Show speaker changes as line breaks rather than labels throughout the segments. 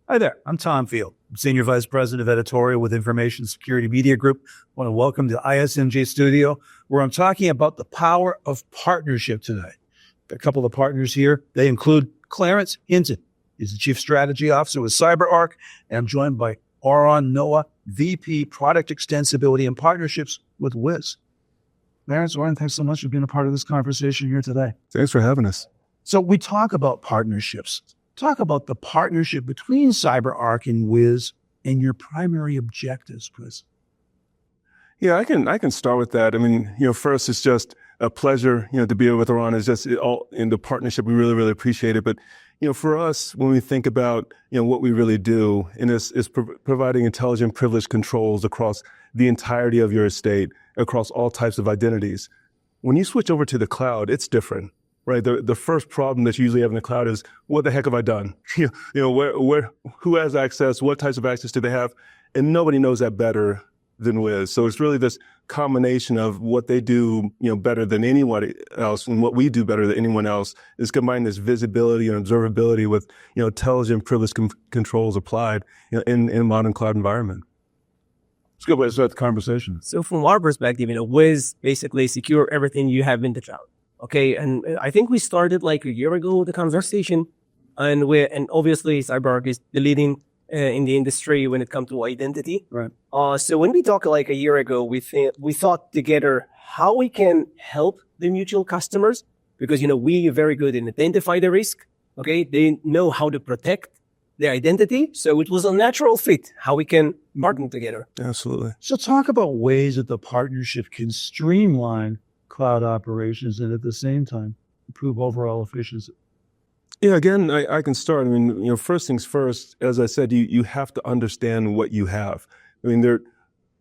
Hi there, I'm Tom Field, Senior Vice President of Editorial with Information Security Media Group. I want to welcome to ISMJ Studio, where I'm talking about the power of partnership today. A couple of partners here. They include Clarence Hinton. He's the Chief Strategy Officer with CyberArk, and I'm joined by Oron, VP Product Extensibility and Partnerships with Wiz. Clarence, Oron, thanks so much for being a part of this conversation here today.
Thanks for having us.
So we talk about partnerships. Talk about the partnership between CyberArk and Wiz and your primary objectives, Chris.
Yeah, I can start with that. I mean, first, it's just a pleasure, to be with Oron. It's just all in the partnership. We really, really appreciate it. But, for us, when we think about, what we really do, and is providing intelligent privilege controls across the entirety of your estate, across all types of identities. When you switch over to the cloud, it's different. Right. The first problem that you usually have in the cloud is, what the heck have I done? Who has access? What types of access do they have? And nobody knows that better than Wiz. So it's really this combination of what they do, better than anyone else, and what we do better than anyone else is combine this visibility and observability with, intelligent privilege controls applied in modern cloud environment.
It's a good way to start the conversation.
So from our perspective, Wiz basically secure everything you have in the cloud. Okay, and I think we started like a year ago the conversation, and obviously CyberArk is the leading in the industry when it comes to identity.
Right.
So when we talked like a year ago, we thought together how we can help the mutual customers, because we are very good in identify the risk. Okay, they know how to protect their identity, so it was a natural fit how we can partner together.
Absolutely.
So talk about ways that the partnership can streamline cloud operations and at the same time improve overall efficiency.
Yeah, again, I can start. I mean, first things first, as I said, you have to understand what you have. I mean, they're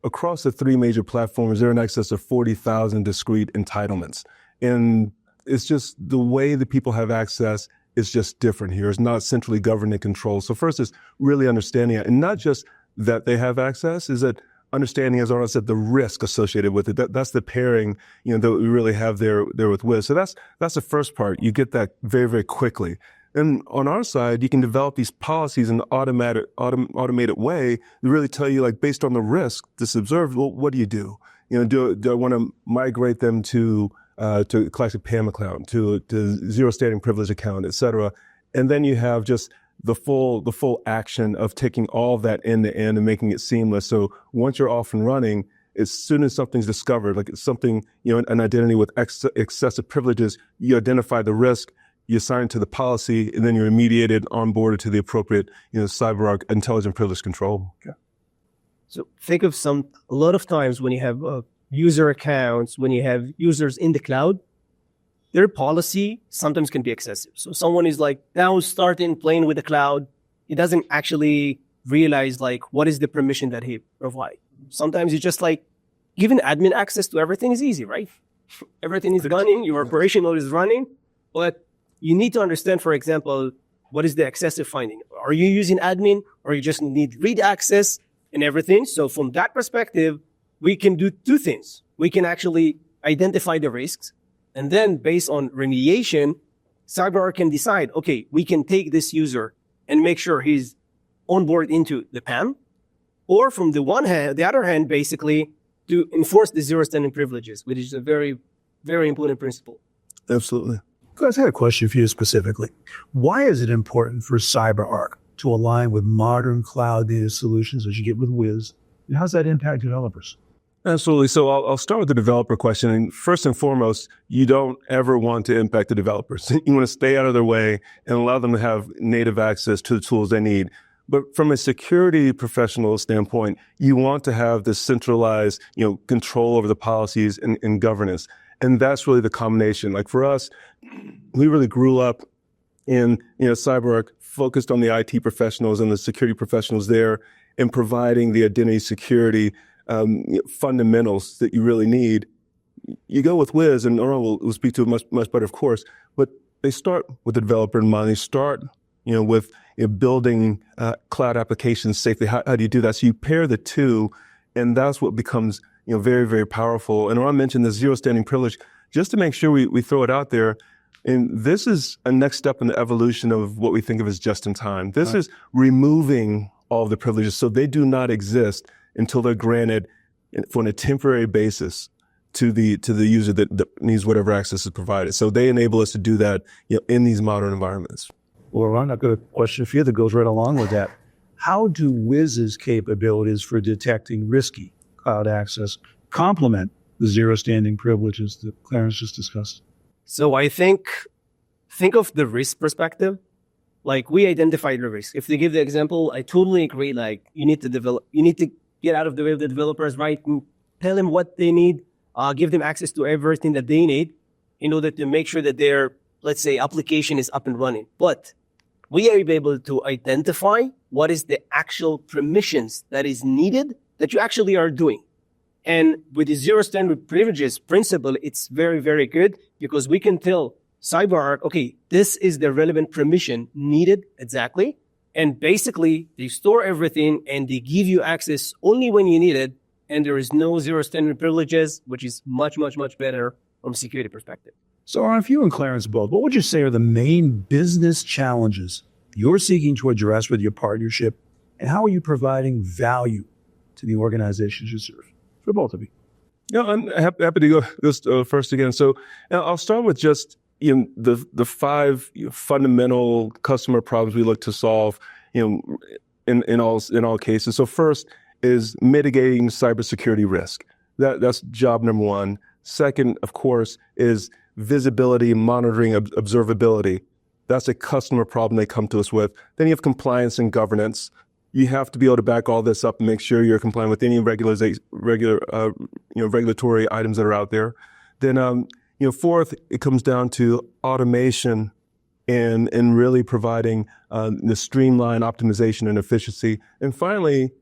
across the three major platforms, they're in excess of 40,000 discrete entitlements. And it's just the way that people have access is just different here. It's not centrally governed and controlled. So first is really understanding it. And not just that they have access, is that understanding, as Oron said, the risk associated with it. That's the pairing, that we really have there with Wiz. So that's the first part. You get that very, very quickly. And on our side, you can develop these policies in an automated way that really tell you, like, based on the risk that's observed, well, what do you do? Do I want to migrate them to classic PAM account, to zero standing privilege account, et cetera? And then you have just the full action of taking all of that end to end and making it seamless. So once you're off and running, as soon as something's discovered, like it's something, an identity with excessive privileges, you identify the risk, you assign it to the policy, and then you're remediated, onboarded to the appropriate, CyberArk intelligent privilege control.
Okay.
So think of a lot of times when you have user accounts, when you have users in the cloud, their policy sometimes can be excessive. So someone is like now starting playing with the cloud. He doesn't actually realize like what is the permission that he provides. Sometimes it's just like giving admin access to everything is easy, right? Everything is running, your operation mode is running, but you need to understand, for example, what is the excessive finding? Are you using admin or you just need read access and everything? So from that perspective, we can do two things. We can actually identify the risks, and then based on remediation, CyberArk can decide, okay, we can take this user and make sure he's onboard into the PAM, or from the other hand, basically to enforce the zero standing privileges, which is a very, very important principle.
Absolutely.
Guys, I had a question for you specifically. Why is it important for CyberArk to align with modern cloud-native solutions as you get with Wiz? And how's that impact developers?
Absolutely. So I'll start with the developer question. And first and foremost, you don't ever want to impact the developers. You want to stay out of their way and allow them to have native access to the tools they need. But from a security professional standpoint, you want to have this centralized, control over the policies and governance. And that's really the combination. Like for us, we really grew up in, CyberArk, focused on the IT professionals and the security professionals there and providing the identity security fundamentals that you really need. You go with Wiz, and Oron will speak to it much better, of course, but they start with the developer in mind. They start, with building cloud applications safely. How do you do that? So you pair the two, and that's what becomes, very, very powerful. And Oron mentioned the zero standing privilege. Just to make sure we throw it out there, And this is a next step in the evolution of what we think of as just-in-time. This is removing all of the privileges so they do not exist until they're granted on a temporary basis to the user that needs whatever access is provided. So they enable us to do that, in these modern environments.
Well, Ron, I've got a question for you that goes right along with that. How do Wiz's capabilities for detecting risky cloud access complement the zero standing privileges that Clarence just discussed?
So I think of the risk perspective. Like, we identify the risk. If they give the example, I totally agree. Like, you need to get out of the way of the developers, right? And tell them what they need, give them access to everything that they need in order to make sure that their, let's say, application is up and running. But we are able to identify what is the actual permissions that is needed that you actually are doing. And with the zero standard privileges principle, it's very, very good because we can tell CyberArk, okay, this is the relevant permission needed exactly. And basically, they store everything and they give you access only when you need it. And there is no zero standard privileges, which is much, much, much better from a security perspective.
So, Oron, if you and Clarence both, what would you say are the main business challenges you're seeking to address with your partnership, and how are you providing value to the organizations you serve? For both of you.
Yeah, I'm happy to go this first again. So I'll start with just the five fundamental customer problems we look to solve, in all cases. So first is mitigating cybersecurity risk. That's job number one. Second, of course, is visibility, monitoring, observability. That's a customer problem they come to us with. Then you have compliance and governance. You have to be able to back all this up and make sure you're compliant with any regulatory items that are out there. Then, fourth, it comes down to automation and really providing the streamline, optimization, and efficiency. And finally,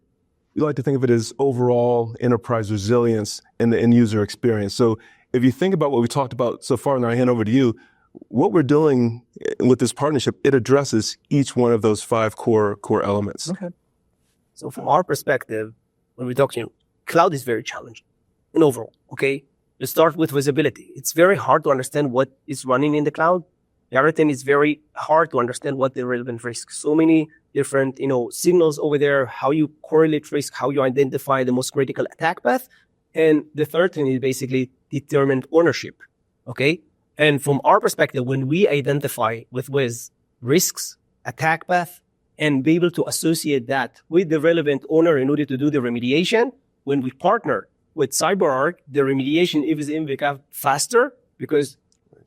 we like to think of it as overall enterprise resilience in the end user experience. So if you think about what we talked about so far, and I hand over to you, what we're doing with this partnership, it addresses each one of those five core elements.
Okay. So from our perspective, when we're talking, cloud is very challenging and overall, okay? Let's start with visibility. It's very hard to understand what is running in the cloud. Everything is very hard to understand what the relevant risks. So many different, signals over there, how you correlate risk, how you identify the most critical attack path. And the third thing is basically determined ownership, okay? And from our perspective, when we identify with Wiz risks, attack path, and be able to associate that with the relevant owner in order to do the remediation, when we partner with CyberArk, the remediation is even become faster because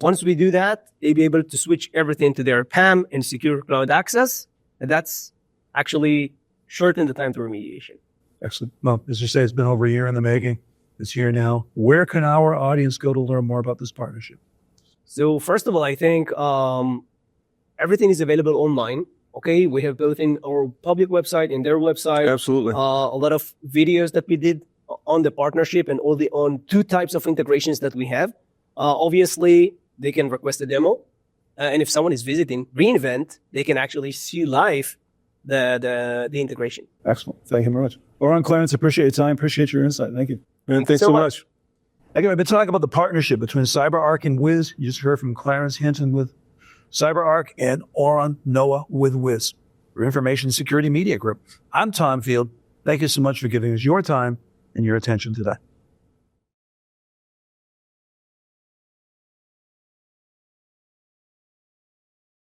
once we do that, they'll be able to switch everything to their PAM and secure cloud access. And that's actually shorten the time to remediation.
Excellent. Well, as you say, it's been over a year in the making. It's here now. Where can our audience go to learn more about this partnership?
So first of all, I think everything is available online. Okay, we have both in our public website and their website.
Absolutely.
A lot of videos that we did on the partnership and on two types of integrations that we have. Obviously, they can request a demo. And if someone is visiting reInvent, they can actually see live the integration.
Excellent. Thank you very much. Oron, Clarence, appreciate your time. Appreciate your insight. Thank you.
And thanks so much.
Again, I've been talking about the partnership between CyberArk and Wiz. You just heard from Clarence Hinton with CyberArk and Oron Noah with Wiz for Information Security Media Group. I'm Tom Field. Thank you so much for giving us your time and your attention today.